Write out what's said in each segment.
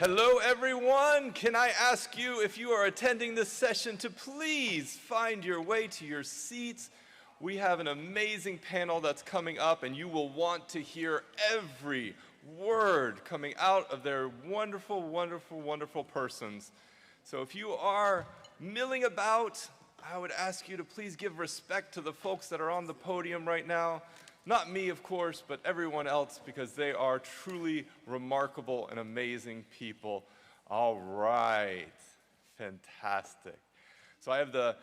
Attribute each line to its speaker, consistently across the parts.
Speaker 1: Hello, everyone. Can I ask you, if you are attending this session, to please find your way to your seats? We have an amazing panel that's coming up, and you will want to hear every word coming out of their wonderful, wonderful, wonderful persons. So if you are milling about, I would ask you to please give respect to the folks that are on the podium right now. Not me, of course, but everyone else, because they are truly remarkable and amazing people. All right, fantastic. So I have the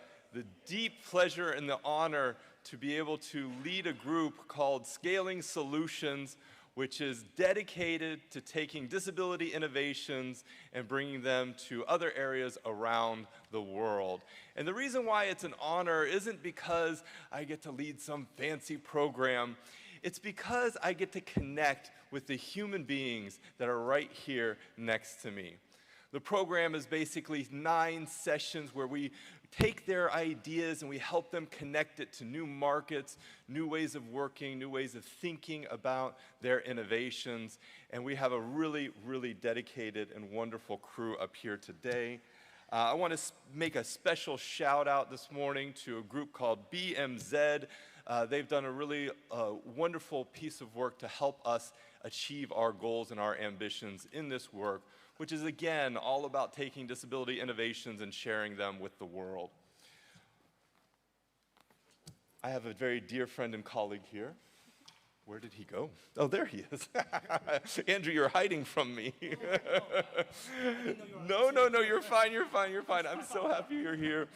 Speaker 1: deep pleasure and the honor to be able to lead a group called Scaling Solutions, which is dedicated to taking disability innovations and bringing them to other areas around the world. And the reason why it's an honor isn't because I get to lead some fancy program. It's because I get to connect with the human beings that are right here next to me. The program is basically 9 sessions where we take their ideas and we help them connect it to new markets, new ways of working, new ways of thinking about their innovations. And we have a really, really dedicated and wonderful crew up here today. I want to make a special shout out this morning to a group called BMZ. They've done a really wonderful piece of work to help us achieve our goals and our ambitions in this work, which is, again, all about taking disability innovations and sharing them with the world. I have a very dear friend and colleague here. Where did he go? Oh, there he is. Andrew, you're hiding from me. No, you're fine. I'm so happy you're here.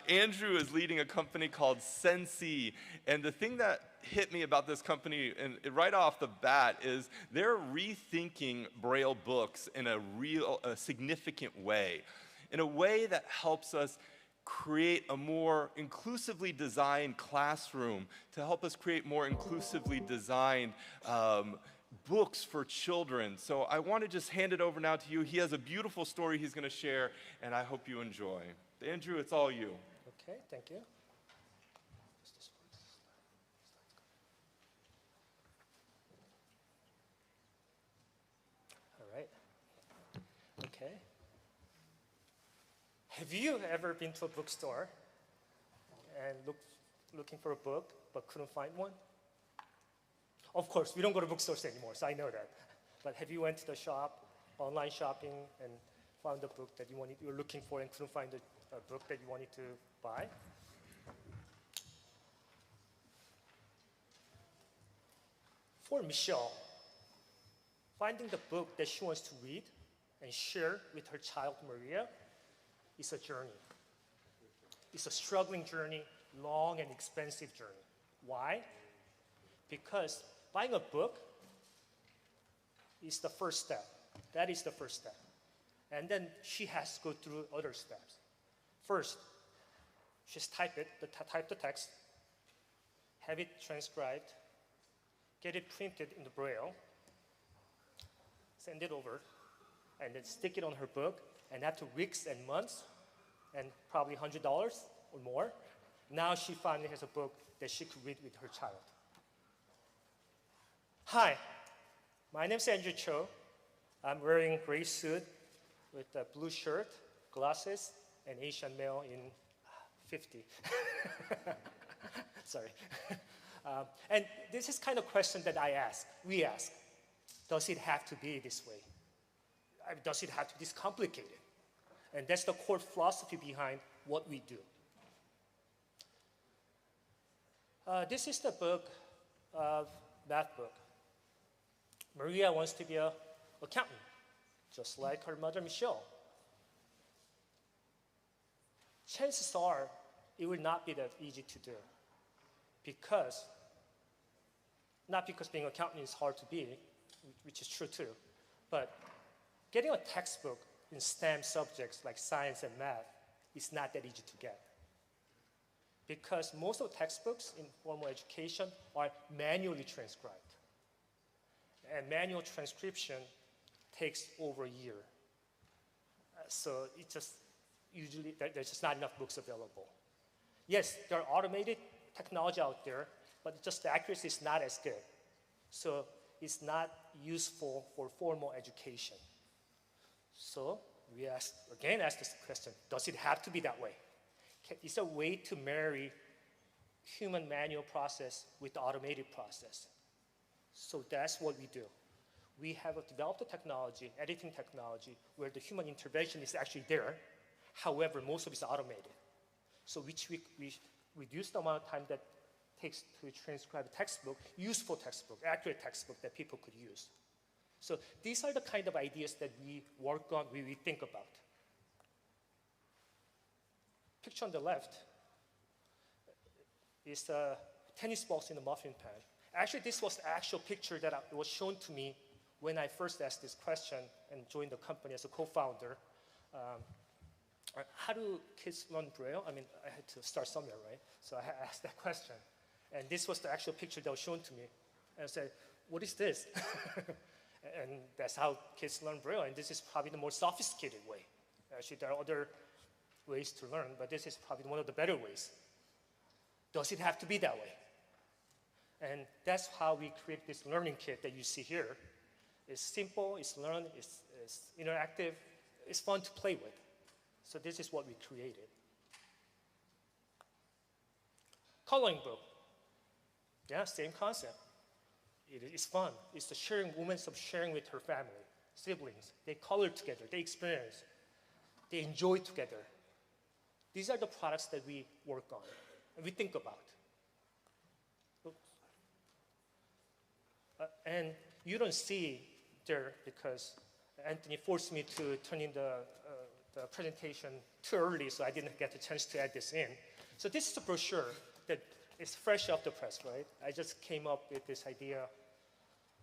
Speaker 1: Andrew is leading a company called Sensi, and the thing that hit me about this company, and right off the bat, is they're rethinking Braille books in a significant way, in a way that helps us create a more inclusively designed classroom, to help us create more inclusively designed books for children. So I want to just hand it over now to you. He has a beautiful story he's going to share, and I hope you enjoy. Andrew, it's all you.
Speaker 2: Okay, thank you. All right. Okay. Have you ever been to a bookstore and looking for a book but couldn't find one? Of course, we don't go to bookstores anymore, so I know that. But have you went to the shop, online shopping, and found the book that you were looking for and couldn't find a book that you wanted to buy? For Michelle, finding the book that she wants to read and share with her child, Maria, is a journey. It's a struggling journey, long and expensive journey. Why? Because buying a book is the first step. That is the first step. And then she has to go through other steps. First, she's type the text, have it transcribed, get it printed in the Braille, send it over, and then stick it on her book. And after weeks and months, and probably $100 or more, now she finally has a book that she could read with her child. Hi, my name is Andrew Cho. I'm wearing a gray suit with a blue shirt, glasses, and Asian male in 50. Sorry. And this is kind of question that we ask. Does it have to be this way? Does it have to be this complicated? And that's the core philosophy behind what we do. This is the book, math book. Maria wants to be an accountant, just like her mother, Michelle. Chances are it will not be that easy to do, not because being an accountant is hard to be, which is true too, but getting a textbook in STEM subjects like science and math is not that easy to get. Because most of the textbooks in formal education are manually transcribed. And manual transcription takes over a year. So it's just usually, there's just not enough books available. Yes, there are automated technology out there, but just the accuracy is not as good. So it's not useful for formal education. So we again ask this question, does it have to be that way? Is there a way to marry human manual process with the automated process? So that's what we do. We have developed a technology, editing technology, where the human intervention is actually there. However, most of it is automated. So which we reduce the amount of time that takes to transcribe a textbook, useful textbook, accurate textbook that people could use. So these are the kind of ideas that we work on, we think about. Picture on the left is tennis balls in a muffin pan. Actually, this was the actual picture that was shown to me when I first asked this question and joined the company as a co-founder. How do kids learn Braille? I mean, I had to start somewhere, right? So I asked that question. And this was the actual picture that was shown to me. And I said, what is this? And that's how kids learn Braille. And this is probably the more sophisticated way. Actually, there are other ways to learn, but this is probably one of the better ways. Does it have to be that way? And that's how we create this learning kit that you see here. It's simple, it's learned, it's interactive, it's fun to play with. So this is what we created. Coloring book. Yeah, same concept. It's fun. It's the sharing moments of sharing with her family, siblings. They color together, they experience, they enjoy together. These are the products that we work on and we think about. And you don't see there because Anthony forced me to turn in the presentation too early, so I didn't get the chance to add this in. So this is a brochure that is fresh off the press, right? I just came up with this idea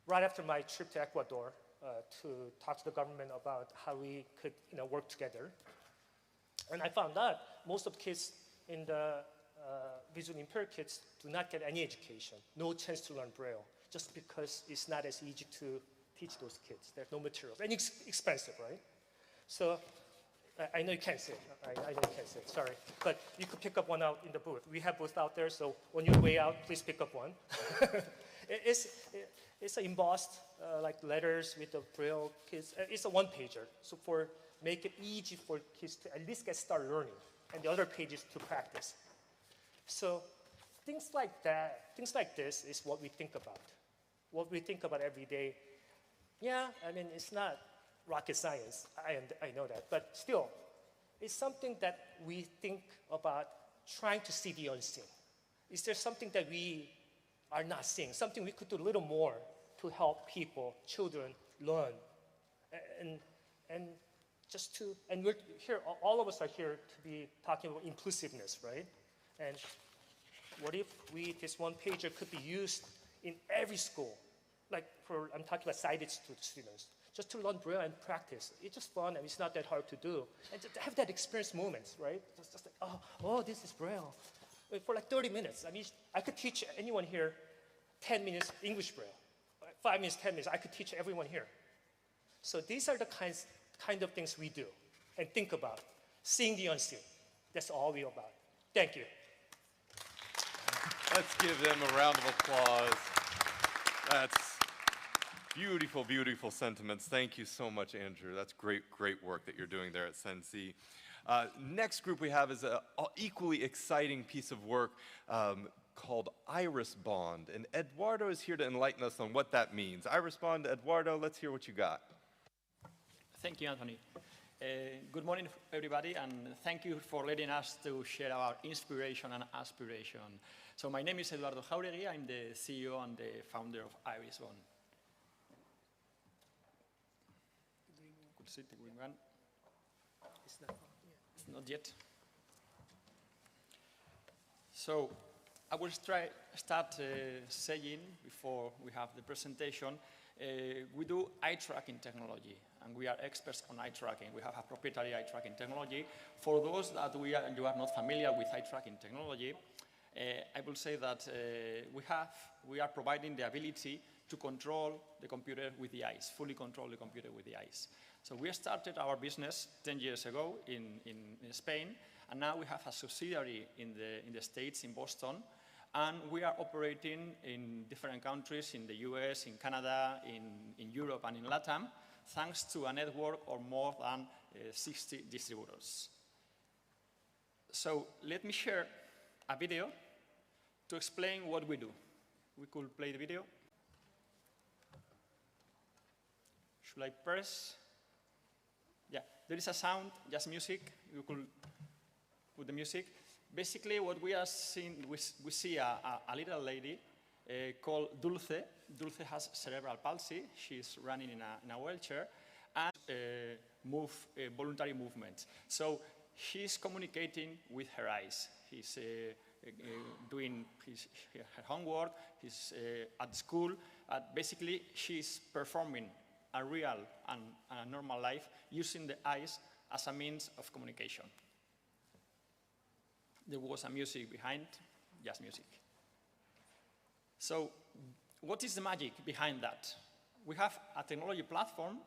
Speaker 2: right after my trip to Ecuador to talk to the government about how we could work together. And I found out most of the kids in the visually impaired kids do not get any education, no chance to learn Braille, just because it's not as easy to teach those kids. There's no materials, and it's expensive, right? So I know you can't see it. I know you can't see it, sorry. But you could pick up one out in the booth. We have booths out there, so on your way out, please pick up one. It's embossed like letters with the Braille kids. It's a one-pager, so make it easy for kids to at least get started learning, and the other pages to practice. So things like that, things like this is what we think about. What we think about every day. Yeah, I mean, it's not rocket science, I know that, but still, it's something that we think about trying to see the unseen. Is there something that we are not seeing, something we could do a little more to help people, children, learn, and just to, and we're here, all of us are here to be talking about inclusiveness, right? And what if this one pager could be used in every school? Like I'm talking about sighted students, just to learn Braille and practice. It's just fun and it's not that hard to do. And to have that experience moments, right? Just like, oh, this is Braille. For like 30 minutes. I mean, I could teach anyone here 10 minutes English Braille. 5 minutes, 10 minutes, I could teach everyone here. So these are the kind of things we do and think about. Seeing the unseen. That's all we're about. Thank you.
Speaker 1: Let's give them a round of applause. That's beautiful, beautiful sentiments. Thank you so much, Andrew. That's great, great work that you're doing there at Sensi. Next group we have is an equally exciting piece of work called Iris Bond. And Eduardo is here to enlighten us on what that means. Iris Bond, Eduardo, let's hear what you got.
Speaker 3: Thank you, Anthony. Good morning, everybody, and thank you for letting us to share our inspiration and aspiration. So my name is Eduardo Jauregui. I'm the CEO and the founder of Iris Bond. Could see the green one. It's not yet. So I will start saying, before we have the presentation, we do eye tracking technology, and we are experts on eye tracking. We have a proprietary eye tracking technology. For those that you are not familiar with eye tracking technology, I will say that we are providing the ability to control the computer with the eyes, fully control the computer with the eyes. So we started our business 10 years ago in Spain, and now we have a subsidiary in the States, in Boston, and we are operating in different countries, in the US, in Canada, in Europe, and in LATAM, thanks to a network of more than 60 distributors. So let me share a video to explain what we do. We could play the video. Should I press? Yeah, there is a sound, just music. You could put the music. Basically, what we are seeing, we see a little lady called Dulce. Dulce has cerebral palsy. She's running in a wheelchair and voluntary movements. So she's communicating with her eyes. He's doing her homework. He's at school. Basically, she's performing a real and a normal life using the eyes as a means of communication. There was a music behind, just music. So what is the magic behind that? We have a technology platform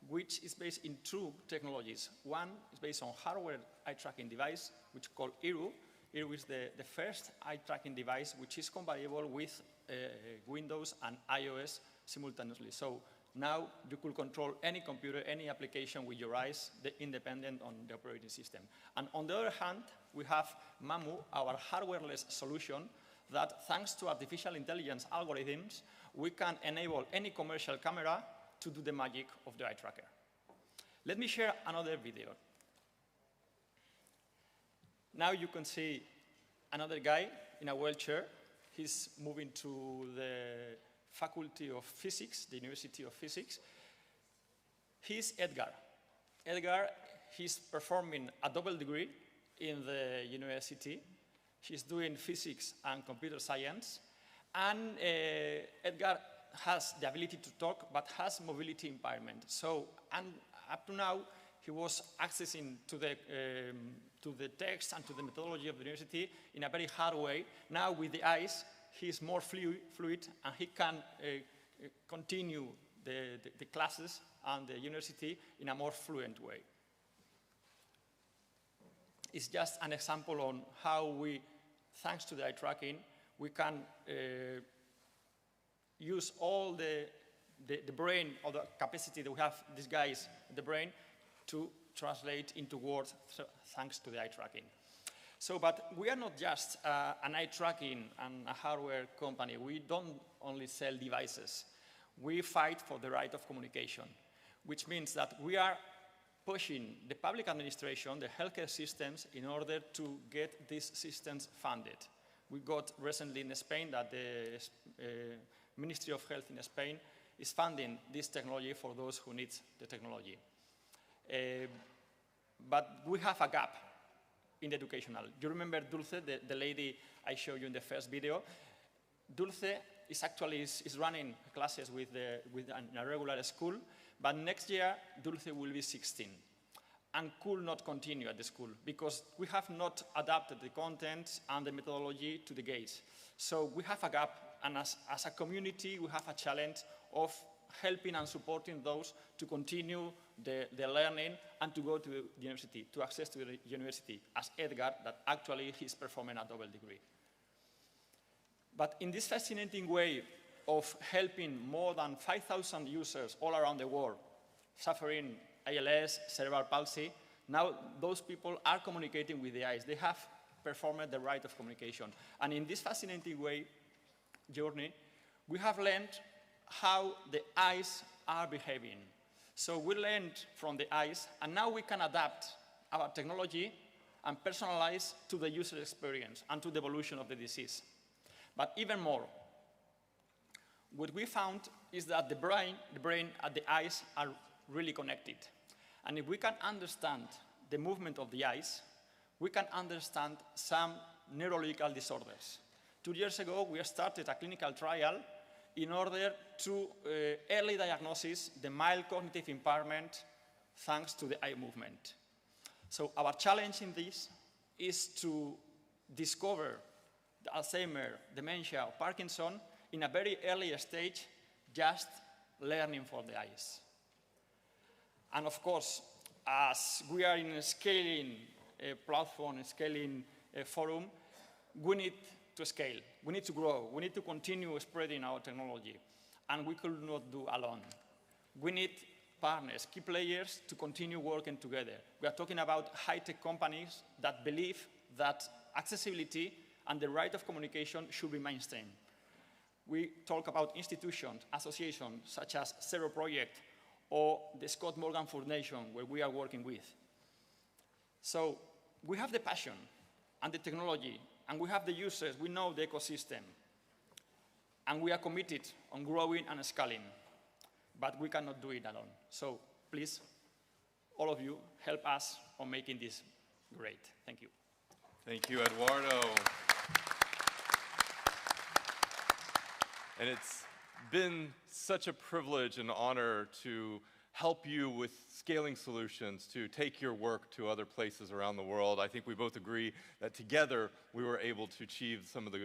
Speaker 3: which is based in two technologies. One is based on hardware eye tracking device, which is called IRU. IRU is the first eye tracking device which is compatible with Windows and iOS simultaneously. So now you could control any computer, any application with your eyes, independent on the operating system. And on the other hand, we have Mamu, our hardwareless solution, that thanks to artificial intelligence algorithms, we can enable any commercial camera to do the magic of the eye tracker. Let me share another video. Now you can see another guy in a wheelchair. He's moving to the Faculty of Physics, the University of Physics. He's Edgar. Edgar, he's performing a double degree in the university. He's doing physics and computer science. And Edgar has the ability to talk, but has mobility impairment. So, and up to now, he was accessing to the text and to the methodology of the university in a very hard way. Now, with the eyes, he's more fluid, and he can continue the classes and the university in a more fluent way. It's just an example on how we, thanks to the eye tracking, we can use all the brain, or the capacity that we have, these guys, the brain, to translate into words thanks to the eye tracking. So, but we are not just an eye tracking and a hardware company. We don't only sell devices. We fight for the right of communication, which means that we are pushing the public administration, the healthcare systems, in order to get these systems funded. We got recently in Spain that the Ministry of Health in Spain is funding this technology for those who need the technology. But we have a gap in the educational. You remember Dulce, the lady I showed you in the first video? Dulce is actually running classes in a regular school, but next year Dulce will be 16 and could not continue at the school because we have not adapted the content and the methodology to the gates. So we have a gap, and as a community, we have a challenge of helping and supporting those to continue the learning and to go to the university, to access to the university, as Edgar, that actually he's performing a double degree. But in this fascinating way of helping more than 5,000 users all around the world suffering ALS, cerebral palsy, now those people are communicating with the eyes. They have performed the right of communication. And in this fascinating journey, we have learned how the eyes are behaving. So we learned from the eyes, and now we can adapt our technology and personalize to the user experience and to the evolution of the disease. But even more, what we found is that the brain and the eyes are really connected. And if we can understand the movement of the eyes, we can understand some neurological disorders. 2 years ago, we started a clinical trial in order to early diagnose the mild cognitive impairment thanks to the eye movement. So our challenge in this is to discover the Alzheimer, dementia, or Parkinson in a very early stage, just learning for the eyes. And of course, as we are in a scaling platform, a scaling forum, we need to scale. We need to grow. We need to continue spreading our technology. And we could not do alone. We need partners, key players to continue working together. We are talking about high-tech companies that believe that accessibility and the right of communication should be mainstream. We talk about institutions, associations such as Zero Project or the Scott Morgan Foundation, where we are working with. So we have the passion and the technology, and we have the users, we know the ecosystem, and we are committed on growing and scaling, but we cannot do it alone. So please, all of you, help us on making this great. Thank you.
Speaker 1: Thank you, Eduardo. And it's been such a privilege and honor to help you with scaling solutions, to take your work to other places around the world. I think we both agree that together we were able to achieve some of the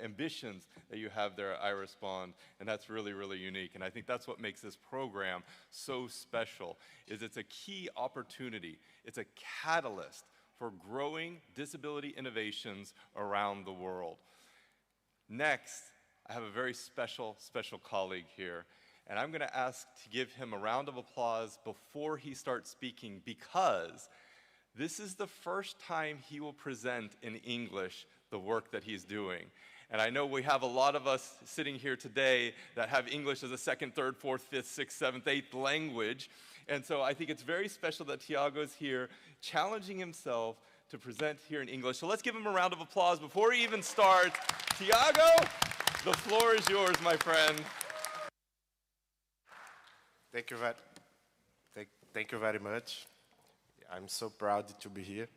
Speaker 1: ambitions that you have there at iRespond, and that's really, really unique. And I think that's what makes this program so special, is it's a key opportunity. It's a catalyst for growing disability innovations around the world. Next, I have a very special colleague here, and I'm going to ask to give him a round of applause before he starts speaking, because this is the first time he will present in English the work that he's doing. And I know we have a lot of us sitting here today that have English as a second, third, fourth, fifth, sixth, seventh, eighth language. And so I think it's very special that Tiago's here challenging himself to present here in English. So let's give him a round of applause before he even starts. Tiago, the floor is yours, my friend.
Speaker 4: Thank you very much. I'm so proud to be here.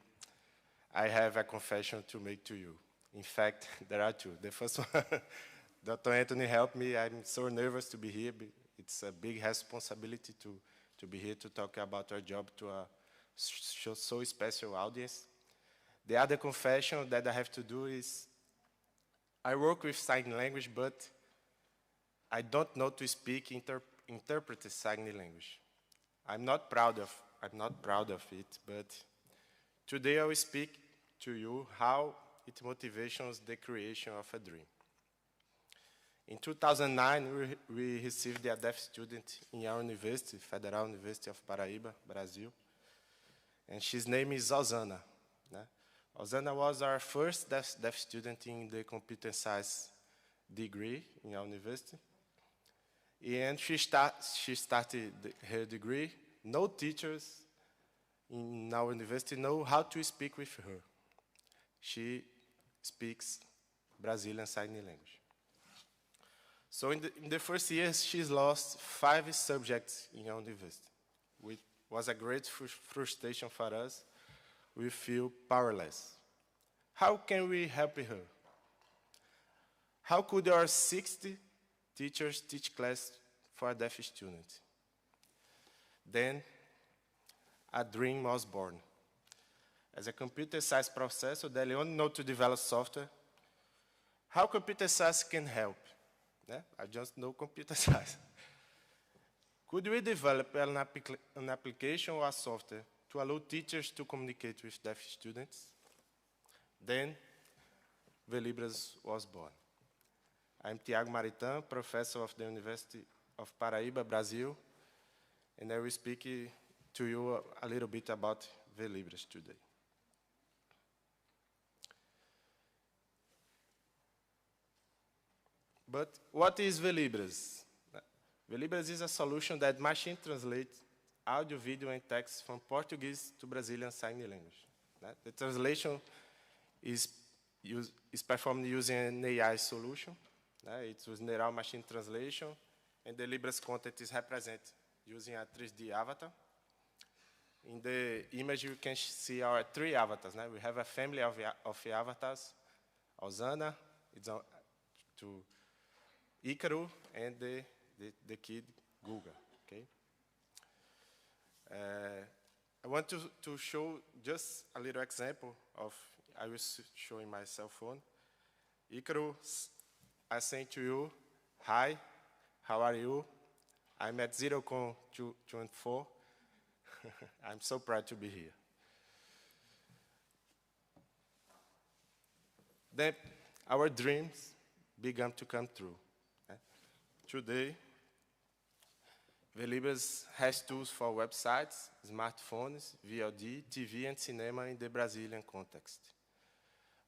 Speaker 4: I have a confession to make to you. In fact, there are two. The first one, Dr. Anthony helped me. I'm so nervous to be here. It's a big responsibility to be here to talk about our job to a so special audience. The other confession that I have to do is I work with sign language, but I don't know to speak interpreted sign language. I'm not proud of it, but today I will speak to you how it motivates the creation of a dream. In 2009, we received a deaf student in our university, Federal University of Paraíba, Brazil, and his name is Osana. Osana was our first deaf student in the computer science degree in our university. And she started her degree. No teachers in our university know how to speak with her. She speaks Brazilian Sign Language. So in the first years, she's lost 5 subjects in our university, which was a great frustration for us. We feel powerless. How can we help her? How could our 60 teachers teach class for a deaf student? Then a dream was born. As a computer science professor that only know to develop software, how computer science can help? I just know computer science. Could we develop an application or a software to allow teachers to communicate with deaf students? Then Velibras was born. I'm Tiago Maritan, professor of the University of Paraíba, Brazil, and I will speak to you a little bit about Velibras today. But what is Velibras? Velibras is a solution that machine translates audio, video, and text from Portuguese to Brazilian Sign Language. The translation is performed using an AI solution. It was neural machine translation, and the Libras content is represented using a 3D avatar. In the image, you can see our 3 avatars. We have a family of avatars. Osana, it's to Icaro, and the kid, Guga. Okay? I want to show just a little example of, I was showing my cell phone. Icaro, I say to you, hi, how are you? I'm at 0.224. I'm so proud to be here. Then our dreams began to come true. Today, Velibras has tools for websites, smartphones, VOD, TV, and cinema in the Brazilian context.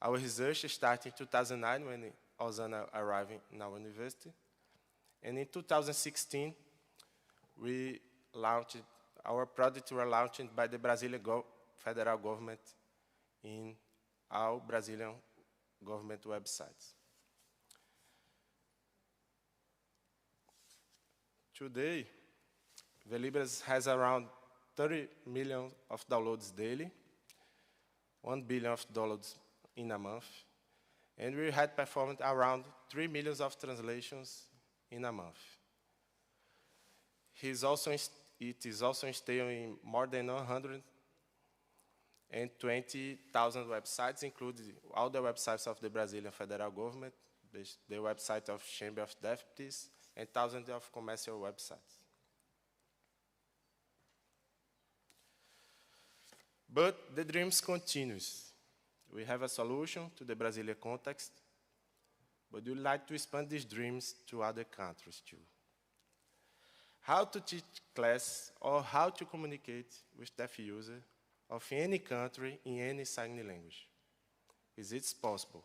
Speaker 4: Our research started in 2009 when Osana arrived in our university. And in 2016, our project were launched by the Brazilian federal government in all Brazilian government websites. Today, Velibras has around 30 million of downloads daily, 1 billion of downloads in a month, and we had performed around 3 million of translations in a month. It is also installed in more than 120,000 websites, including all the websites of the Brazilian federal government, the website of Chamber of Deputies, and thousands of commercial websites. But the dreams continues. We have a solution to the Brazilian context, but we would like to expand these dreams to other countries too. How to teach class or how to communicate with deaf users of any country in any sign language. Is it possible?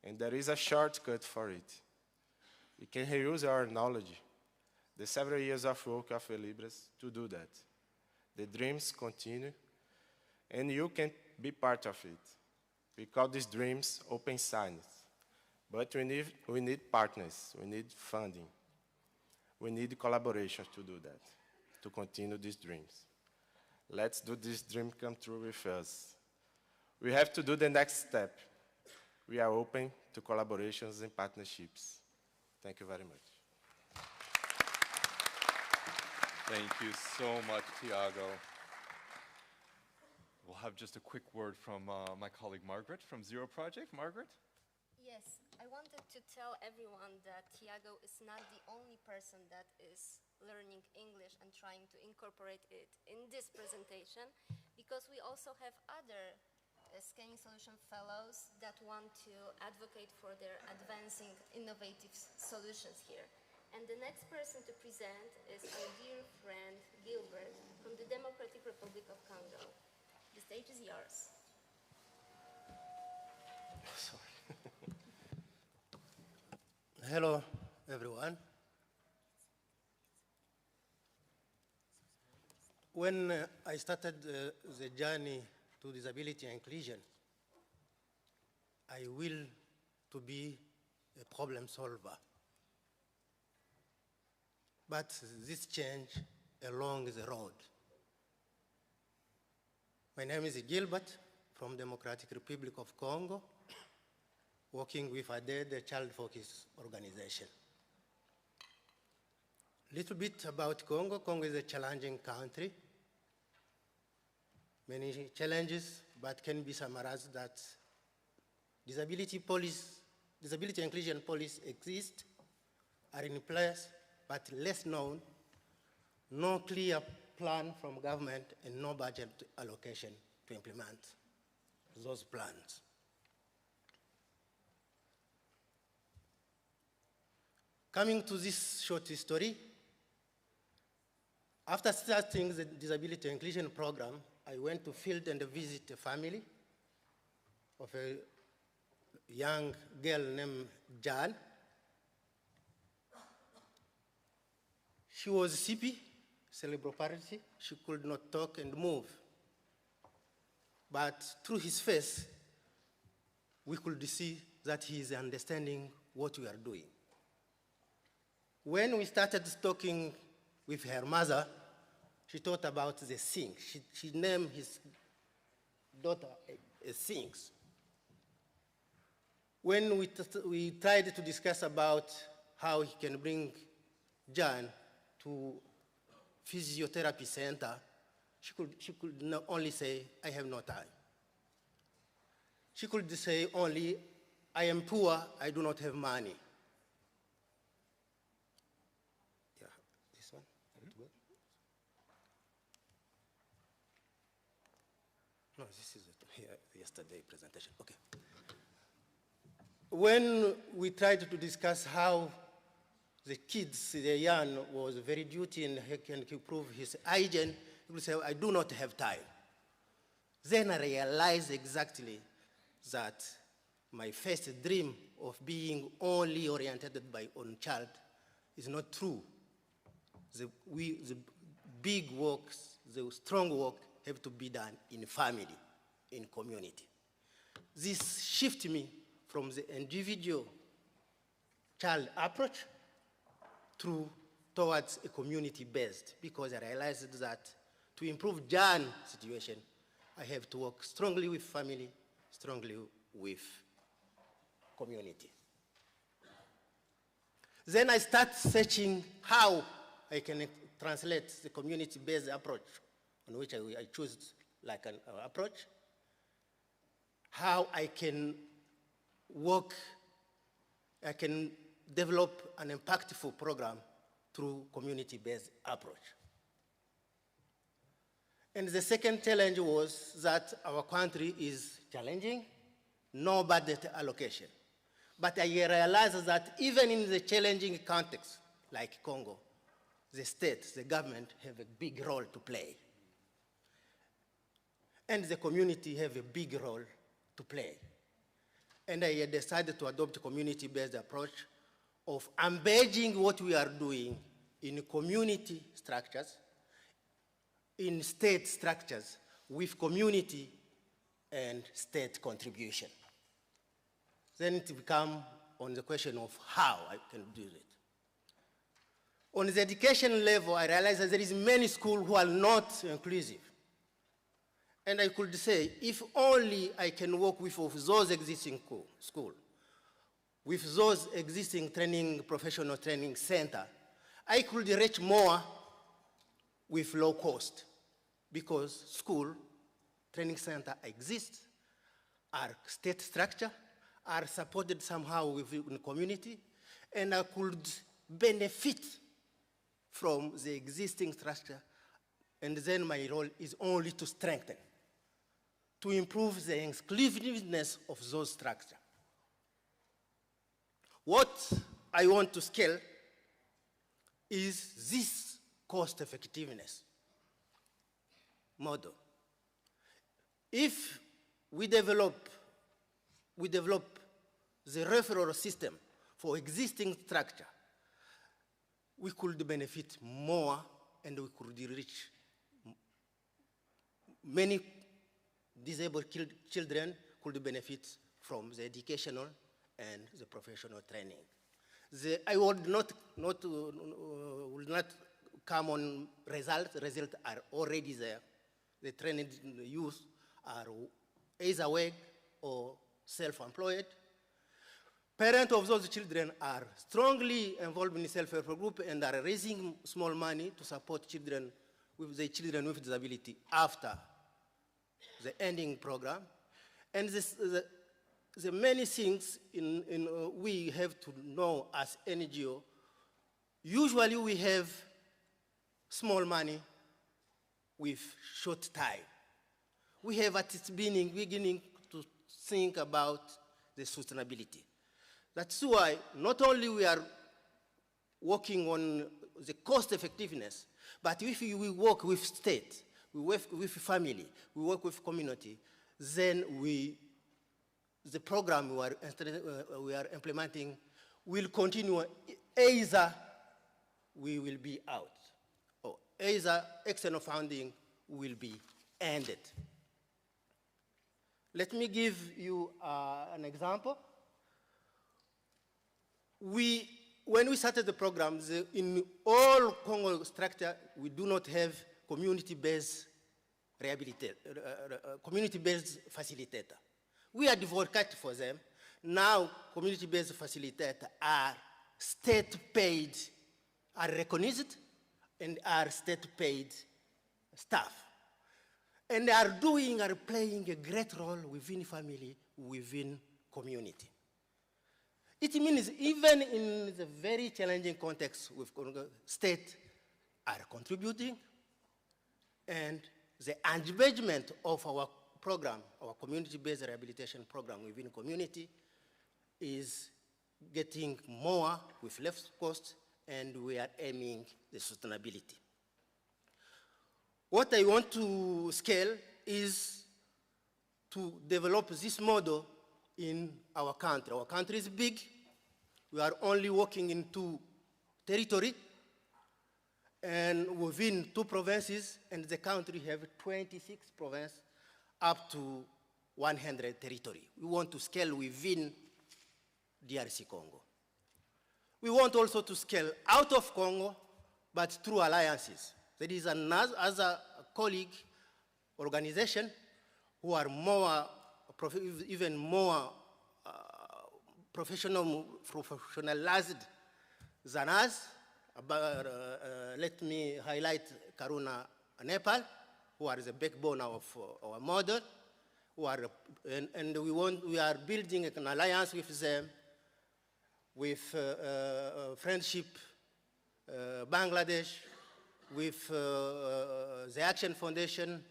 Speaker 4: And there is a shortcut for it. We can reuse our knowledge, the several years of work of Velibras to do that. The dreams continue, and you can be part of it. We call these dreams open science. But we need partners, we need funding. We need collaboration to do that, to continue these dreams. Let's do this dream come true with us. We have to do the next step. We are open to collaborations and partnerships. Thank you very much.
Speaker 1: Thank you so much, Tiago. We'll have just a quick word from my colleague Margaret from Zero Project. Margaret?
Speaker 5: Yes, I wanted to tell everyone that Tiago is not the only person that is learning English and trying to incorporate it in this presentation, because we also have other Scanning Solution Fellows that want to advocate for their advancing innovative solutions here. And the next person to present is our dear friend Gilbert from the Democratic Republic of Congo. The stage is yours.
Speaker 6: Hello, everyone. When I started the journey to disability inclusion, I will to be a problem solver. But this changed along the road. My name is Gilbert from Democratic Republic of Congo, working with ADED, the Child Focus Organization. Little bit about Congo. Congo is a challenging country. Many challenges, but can be summarized that disability inclusion policies exist, are in place, but less known, no clear plan from government, and no budget allocation to implement those plans. Coming to this short history, after starting the disability inclusion program, I went to field and visit a family of a young girl named Jan. She was CP, cerebral palsy. She could not talk and move. But through his face, we could see that he is understanding what we are doing. When we started talking with her mother, she thought about the Sphinx. She named his daughter a Sphinx. When we tried to discuss about how he can bring Jan to physiotherapy center, she could not only say, I have no time. She could say only, I am poor, I do not have money. Yeah, this one, good. No, this is yesterday presentation, okay. When we tried to discuss how the kids, the young, was very duty and he can improve his hygiene, he will say, I do not have time. Then I realized exactly that my first dream of being only oriented by own child is not true. The big works, the strong work have to be done in family, in community. This shifted me from the individual child approach towards a community-based, because I realized that to improve Jan's situation, I have to work strongly with family, strongly with community. Then I start searching how I can translate the community-based approach, on which I choose like an approach, how I can work, I can develop an impactful program through community-based approach. And the second challenge was that our country is challenging, no budget allocation. But I realized that even in the challenging context, like Congo, the state, the government have a big role to play. And the community have a big role to play. And I decided to adopt a community-based approach of embedding what we are doing in community structures, in state structures, with community and state contribution. Then it becomes on the question of how I can do it. On the education level, I realized that there is many schools who are not inclusive. And I could say, if only I can work with those existing schools, with those existing professional training center, I could reach more with low cost, because school training center exists, are state structure, are supported somehow within the community, and I could benefit from the existing structure, and then my role is only to strengthen, to improve the inclusiveness of those structures. What I want to scale is this cost effectiveness model. If we develop the referral system for existing structure, we could benefit more and we could reach many disabled children could benefit from the educational and the professional training. I would not come on results. Results are already there. The trained youth are either work or self-employed. Parents of those children are strongly involved in self-help group and are raising small money to support children with disability after the ending program. And the many things we have to know as NGO. Usually we have small money with short time. We have at its beginning to think about the sustainability. That's why not only we are working on the cost effectiveness, but if we work with state, we work with family, we work with community, then the program we are implementing will continue. Either we will be out, or either external funding will be ended. Let me give you an example. When we started the program, in all Congo structure, we do not have community-based community-based facilitator. We advocate for them. Now, community-based facilitators are state-paid, are recognized, and are state-paid staff. And they are playing a great role within family, within community. It means even in the very challenging context with Congo, state are contributing, and the engagement of our program, our community-based rehabilitation program within community, is getting more with less cost and we are aiming the sustainability. What I want to scale is to develop this model in our country. Our country is big. We are only working in 2 territories, and within 2 provinces, and the country have 26 provinces up to 100 territory. We want to scale within DRC Congo. We want also to scale out of Congo, but through alliances. There is another colleague organization who are more, even more professionalized than us. Let me highlight Karuna Nepal, who are the backbone of our model, and we are building an alliance with them, with Friendship Bangladesh, with the Action Foundation,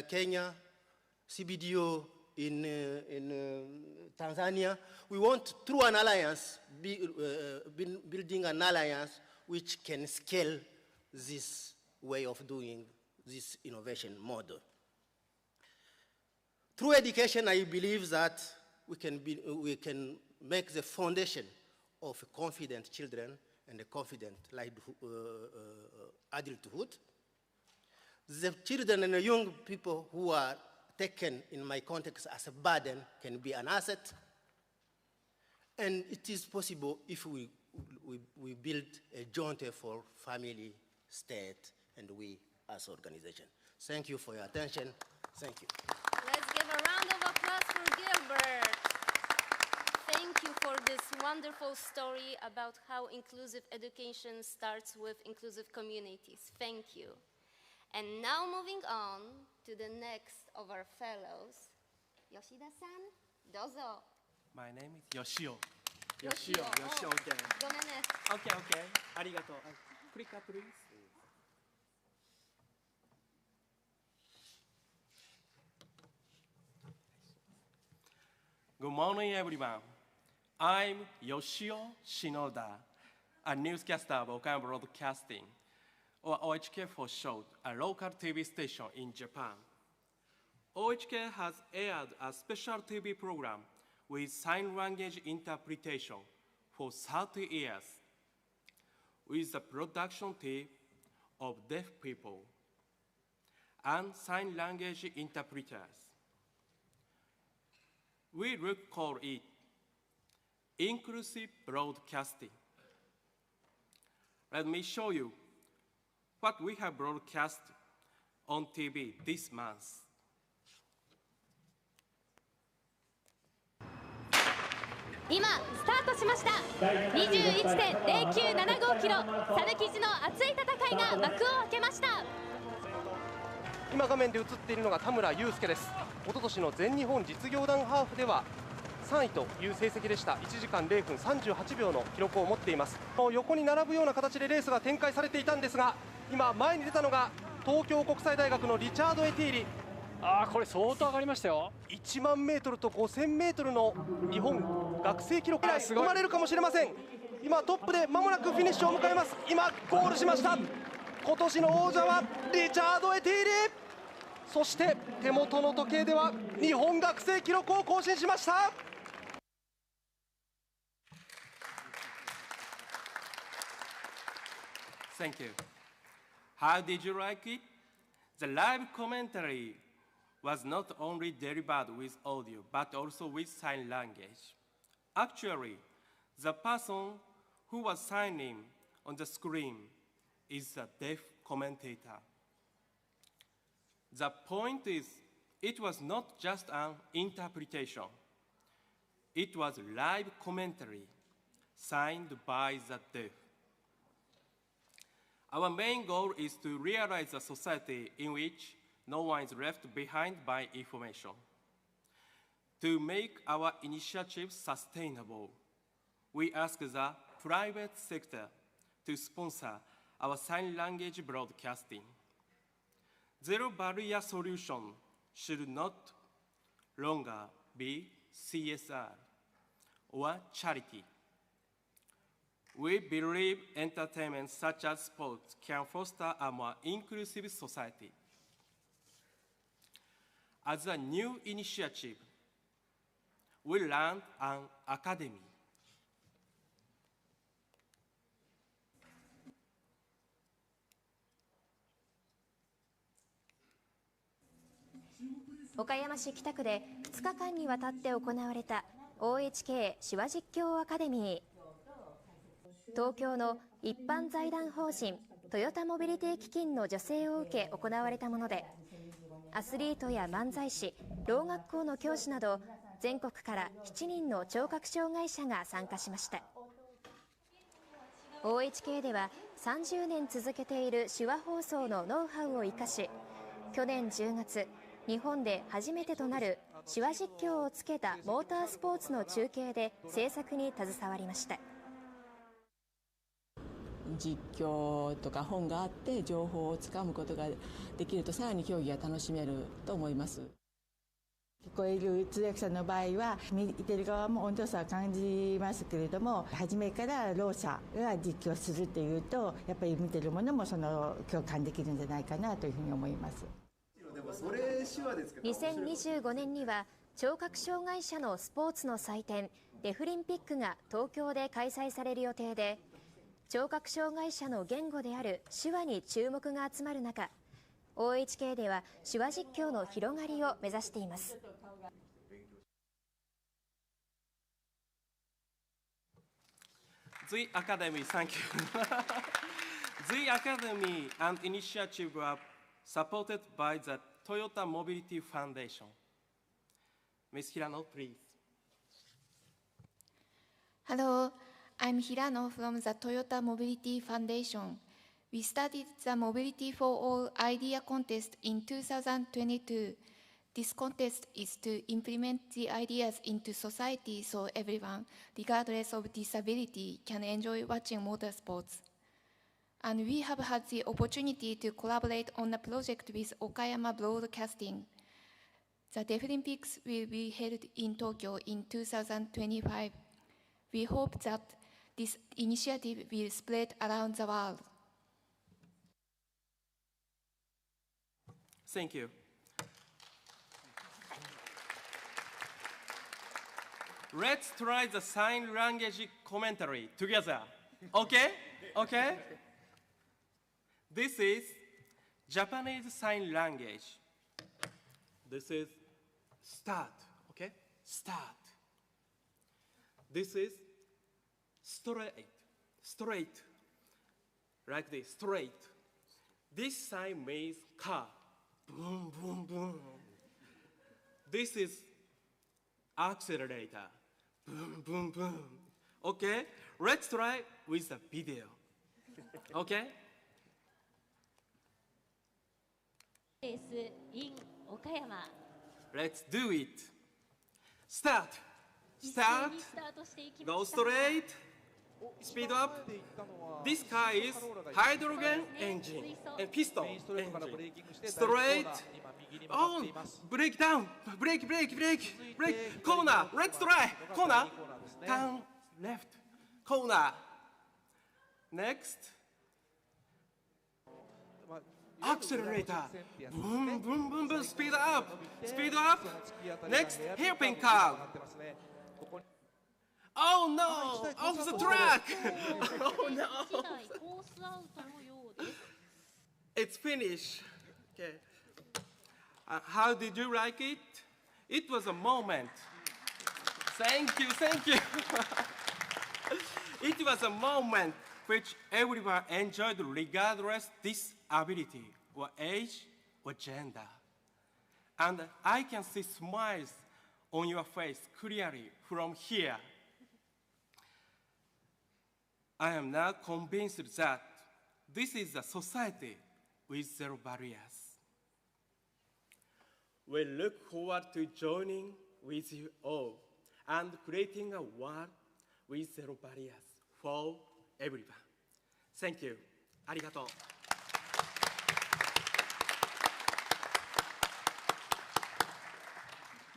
Speaker 6: Kenya, CBDO in Tanzania. We want, through an alliance, building an alliance which can scale this way of doing this innovation model. Through education, I believe that we can make the foundation of confident children and a confident adulthood. The children and the young people who are taken in my context as a burden can be an asset. And it is possible if we build a joint effort, family, state, and we as organization. Thank you for your attention. Thank you.
Speaker 5: Let's give a round of applause for Gilbert. Thank you for this wonderful story about how inclusive education starts with inclusive communities. Thank you. And now moving on to the next of our fellows, Yoshida-san, dozo.
Speaker 7: My name is Yoshio.
Speaker 5: Yoshio,
Speaker 7: okay.
Speaker 5: ごめんね。
Speaker 7: Okay, okay. ありがとう。Click up, please. Good morning, everyone. I'm Yoshio Shinoda, a newscaster of Okayama Broadcasting, or OHK for short, a local TV station in Japan. OHK has aired a special TV program with sign language interpretation for 30 years, with the production team of deaf people and sign language interpreters. We call it inclusive broadcasting. Let me show you what we have broadcast on TV this month.
Speaker 8: 今スタートしました。 21.0975 キロ、讃岐市の熱い戦いが幕を開けました。
Speaker 9: 今画面で映っているのが田村祐介です。一昨年の全日本実業団ハーフでは3位という成績でした。1時間0分38秒の記録を持っています。横に並ぶような形でレースが展開されていたんですが、今前に出たのが東京国際大学のリチャード・エティーリ。これ相当上がりましたよ。1万メートルと5000メートルの日本学生記録以来生まれるかもしれません。今トップで間もなくフィニッシュを迎えます。今ゴールしました。今年の王者はリチャード・エティーリ。そして手元の時計では日本学生記録を更新しました。
Speaker 7: Thank you. How did you like it? The live commentary was not only delivered with audio, but also with sign language. Actually, the person who was signing on the screen is a deaf commentator. The point is, it was not just an interpretation. It was live commentary signed by the deaf. Our main goal is to realize a society in which no one is left behind by information. To make our initiatives sustainable, we ask the private sector to sponsor our sign language broadcasting. Zero barrier solution should not longer be CSR or charity. We believe entertainment such as sports can foster a more inclusive society. As a new initiative, we launched an academy.
Speaker 10: 岡山市北区で2日間にわたって行われた OHK 手話実況アカデミー。東京の一般財団法人トヨタモビリティ基金の助成を受け行われたもので、アスリートや漫才師、ろう学校の教師など全国から7人の聴覚障害者が参加しました。OHK では30年続けている手話放送のノウハウを生かし、去年10月、日本で初めてとなる手話実況をつけたモータースポーツの中継で制作に携わりました。
Speaker 11: 実況とか本があって情報をつかむことができると、さらに競技が楽しめると思います。
Speaker 12: 聞こえる通訳者の場合は見てる側も温度差を感じますけれども、初めからろう者が実況するというと、やっぱり見てるものもその共感できるんじゃないかなというふうに思います。
Speaker 10: 2025年には聴覚障害者のスポーツの祭典デフリンピックが東京で開催される予定で、聴覚障害者の言語である手話に注目が集まる中、 OHK では手話実況の広がりを目指しています。
Speaker 7: The Academy, thank you. The Academy and initiative are supported by the Toyota Mobility Foundation. Ms. Hirano, please.
Speaker 13: Hello, I'm Hirano from the Toyota Mobility Foundation. We started the Mobility for All Idea Contest in 2022. This contest is to implement the ideas into society so everyone, regardless of disability, can enjoy watching motorsports. And we have had the opportunity to collaborate on a project with Okayama Broadcasting. The Deaflympics will be held in Tokyo in 2025. We hope that this initiative will spread around the world.
Speaker 7: Thank you. Let's try the sign language commentary together. Okay? Okay? This is Japanese sign language. This is start. Okay? Start. This is straight. Straight. Like this, straight. This sign means car. Boom, boom, boom. This is accelerator. Boom, boom, boom. Okay? Let's try with the video. Okay?
Speaker 8: Race in Okayama.
Speaker 7: Let's do it. Start. Start. Go straight. Speed up. This car is hydrogen engine and piston engine. Straight. Oh, brake down. Brake, brake, brake, brake. Corner. Let's try. Corner. Turn left. Corner. Next. Accelerator. Boom, boom, boom, boom. Speed up. Speed up. Next, hairpin curve. Oh no! Off the track! Oh no! It's finished. Okay. How did you like it? It was a moment. Thank you, thank you. It was a moment which everyone enjoyed regardless disability or age or gender. And I can see smiles on your face clearly from here. I am now convinced that this is a society with zero barriers. We look forward to joining with you all and creating a world with zero barriers for everyone. Thank you. ありがとう。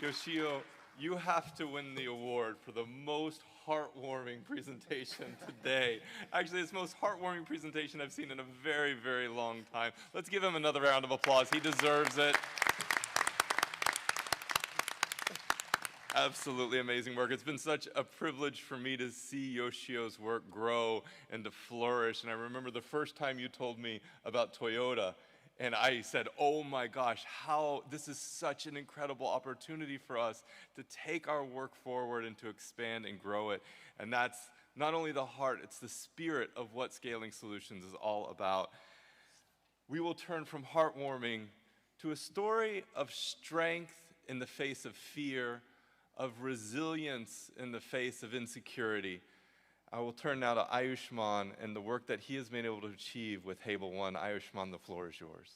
Speaker 1: Yoshio, you have to win the award for the most heartwarming presentation today. Actually, it's the most heartwarming presentation I've seen in a very, very long time. Let's give him another round of applause. He deserves it. Absolutely amazing work. It's been such a privilege for me to see Yoshio's work grow and to flourish. And I remember the first time you told me about Toyota, and I said, oh my gosh, this is such an incredible opportunity for us to take our work forward and to expand and grow it. And that's not only the heart, it's the spirit of what Scaling Solutions is all about. We will turn from heartwarming to a story of strength in the face of fear, of resilience in the face of insecurity. I will turn now to Ayushman and the work that he has been able to achieve with Hable One. Ayushman, the floor is yours.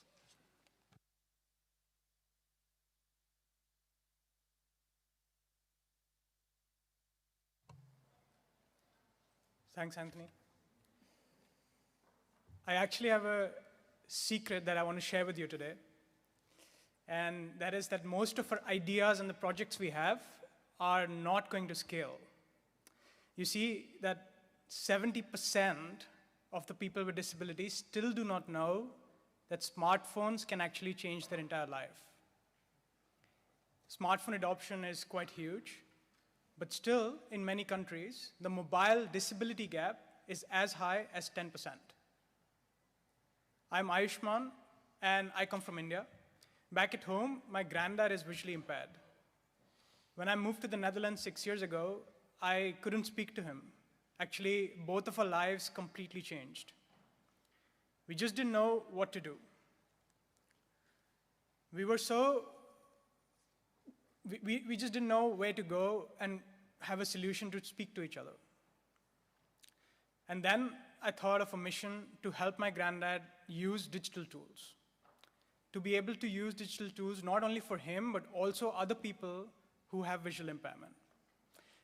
Speaker 14: Thanks, Anthony. I actually have a secret that I want to share with you today. And that is that most of our ideas and the projects we have are not going to scale. You see that 70% of the people with disabilities still do not know that smartphones can actually change their entire life. Smartphone adoption is quite huge, but still, in many countries, the mobile disability gap is as high as 10%. I'm Ayushman, and I come from India. Back at home, my granddad is visually impaired. When I moved to the Netherlands 6 years ago, I couldn't speak to him. Actually, both of our lives completely changed. We just didn't know what to do. We just didn't know where to go and have a solution to speak to each other. And then I thought of a mission to help my granddad use digital tools. To be able to use digital tools not only for him, but also other people who have visual impairment.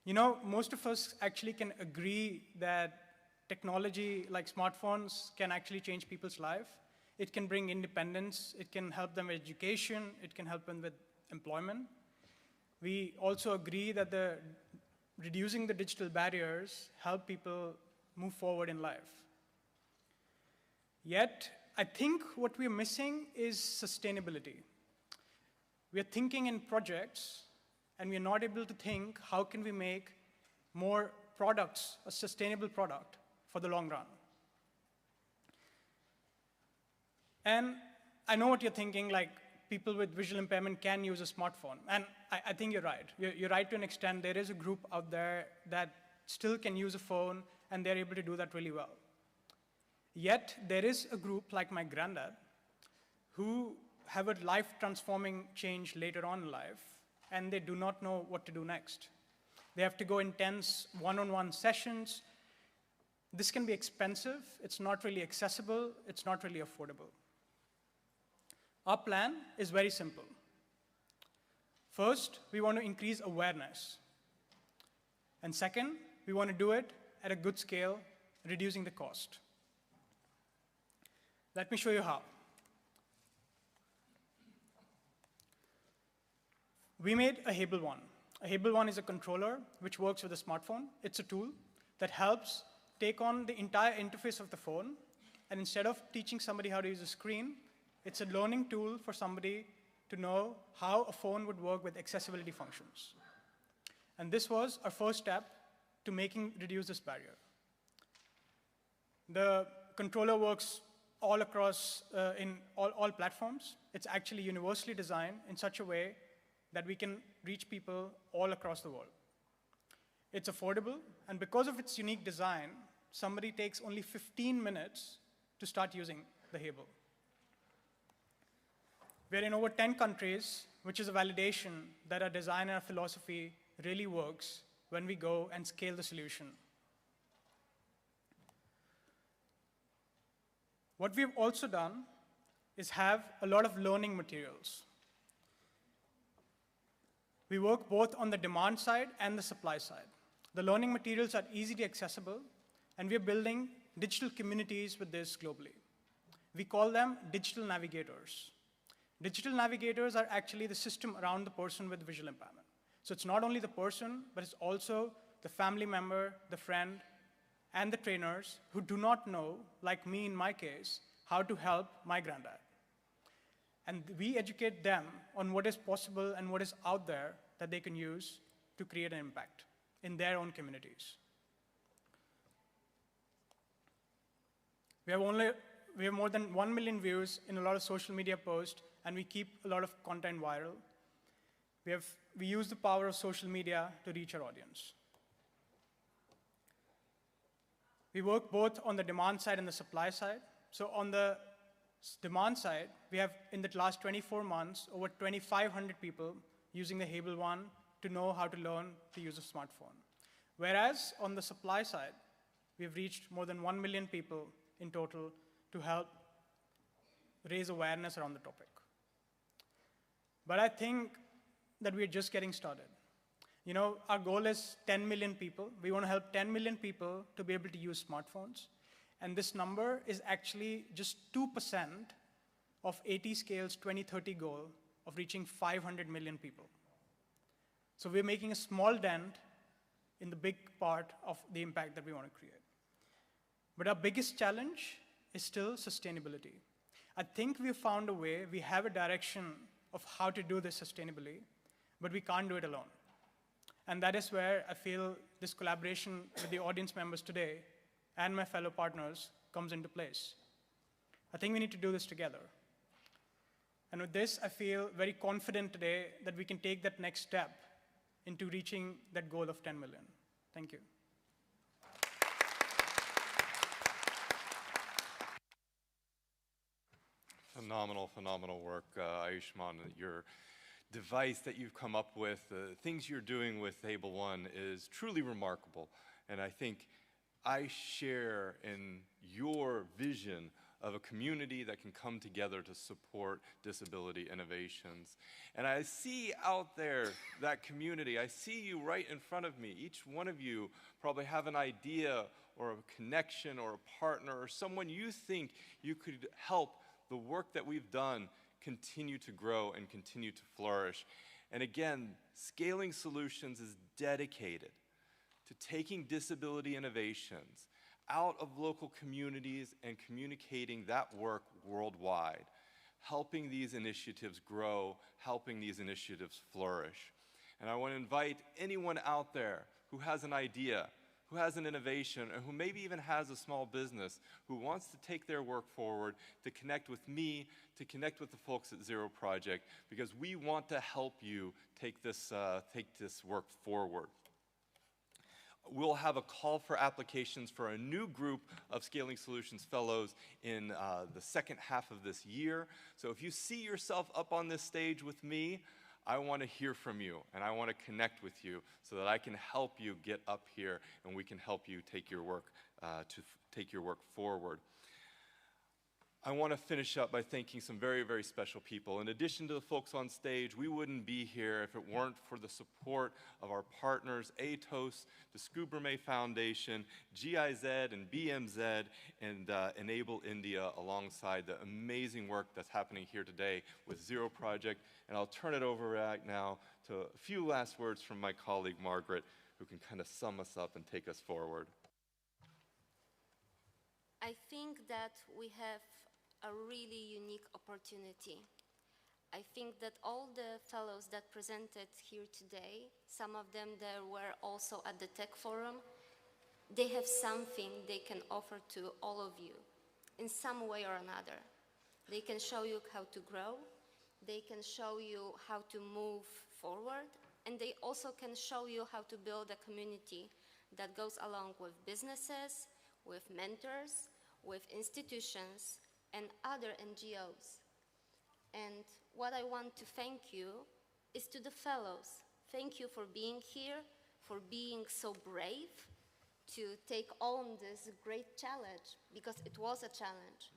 Speaker 14: You know, most of us actually can agree that technology like smartphones can actually change people's life. It can bring independence, it can help them with education, it can help them with employment. We also agree that reducing the digital barriers help people move forward in life. Yet, I think what we're missing is sustainability. We are thinking in projects, and we're not able to think, how can we make more products, a sustainable product for the long run? And I know what you're thinking, like people with visual impairment can use a smartphone. And I think you're right. You're right to an extent. There is a group out there that still can use a phone, and they're able to do that really well. Yet, there is a group like my granddad who have a life-transforming change later on in life, and they do not know what to do next. They have to go intense one-on-one sessions. This can be expensive. It's not really accessible. It's not really affordable. Our plan is very simple. First, we want to increase awareness. And second, we want to do it at a good scale, reducing the cost. Let me show you how. We made a Hable One. A Hable One is a controller which works with a smartphone. It's a tool that helps take on the entire interface of the phone, and instead of teaching somebody how to use a screen, it's a learning tool for somebody to know how a phone would work with accessibility functions. And this was our first step to reduce this barrier. The controller works all across, in all platforms. It's actually universally designed in such a way that we can reach people all across the world. It's affordable, and because of its unique design, somebody takes only 15 minutes to start using the Hable. We're in over 10 countries, which is a validation that our design and our philosophy really works when we go and scale the solution. What we've also done is have a lot of learning materials. We work both on the demand side and the supply side. The learning materials are easily accessible, and we're building digital communities with this globally. We call them digital navigators. Digital navigators are actually the system around the person with visual impairment. So it's not only the person, but it's also the family member, the friend, and the trainers who do not know, like me in my case, how to help my granddad. And we educate them on what is possible and what is out there that they can use to create an impact in their own communities. We have more than 1 million views in a lot of social media posts, and we keep a lot of content viral. We use the power of social media to reach our audience. We work both on the demand side and the supply side. So on the demand side, we have, in the last 24 months, over 2,500 people using the Hable One to know how to learn to use a smartphone. Whereas on the supply side, we've reached more than 1 million people in total to help raise awareness around the topic. But I think that we're just getting started. You know, our goal is 10 million people. We want to help 10 million people to be able to use smartphones. And this number is actually just 2% of ATScale's 2030 goal of reaching 500 million people. So we're making a small dent in the big part of the impact that we want to create. But our biggest challenge is still sustainability. I think we've found a way, we have a direction of how to do this sustainably, but we can't do it alone. And that is where I feel this collaboration with the audience members today and my fellow partners comes into place. I think we need to do this together. And with this, I feel very confident today that we can take that next step into reaching that goal of 10 million. Thank you.
Speaker 1: Phenomenal, phenomenal work, Ayushman. Your device that you've come up with, the things you're doing with Hable One is truly remarkable. And I think I share in your vision of a community that can come together to support disability innovations. And I see out there that community. I see you right in front of me. Each one of you probably have an idea or a connection or a partner or someone you think you could help the work that we've done continue to grow and continue to flourish. And again, Scaling Solutions is dedicated to taking disability innovations out of local communities and communicating that work worldwide, helping these initiatives grow, helping these initiatives flourish. And I want to invite anyone out there who has an idea, who has an innovation, or who maybe even has a small business who wants to take their work forward, to connect with me, to connect with the folks at Zero Project, because we want to help you take this work forward. We'll have a call for applications for a new group of Scaling Solutions Fellows in the second half of this year. So if you see yourself up on this stage with me, I want to hear from you, and I want to connect with you so that I can help you get up here, and we can help you take your work forward. I want to finish up by thanking some very, very special people. In addition to the folks on stage, we wouldn't be here if it weren't for the support of our partners, ATOS, the Scoobermay Foundation, GIZ and BMZ, and Enable India, alongside the amazing work that's happening here today with Zero Project. And I'll turn it over right now to a few last words from my colleague, Margaret, who can kind of sum us up and take us forward.
Speaker 5: I think that we have a really unique opportunity. I think that all the fellows that presented here today, some of them that were also at the Tech Forum, they have something they can offer to all of you in some way or another. They can show you how to grow, they can show you how to move forward, and they also can show you how to build a community that goes along with businesses, with mentors, with institutions, and other NGOs. And what I want to thank you is to the fellows. Thank you for being here, for being so brave to take on this great challenge, because it was a challenge.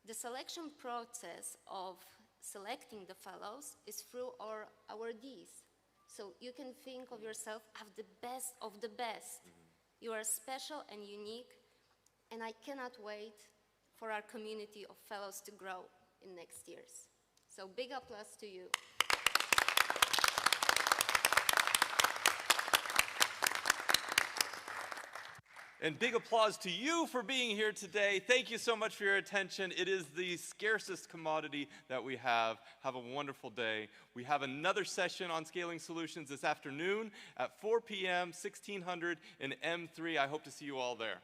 Speaker 5: The selection process of selecting the fellows is through our awardees. So you can think of yourself as the best of the best. You are special and unique, and I cannot wait for our community of fellows to grow in next years. So big applause to you.
Speaker 1: あ And big applause to you for being here today. Thank you so much for your attention. It is the scarcest commodity that we have. Have a wonderful day. We have another session on scaling solutions this afternoon at 4 p.m., 1600 in M3. I hope to see you all there.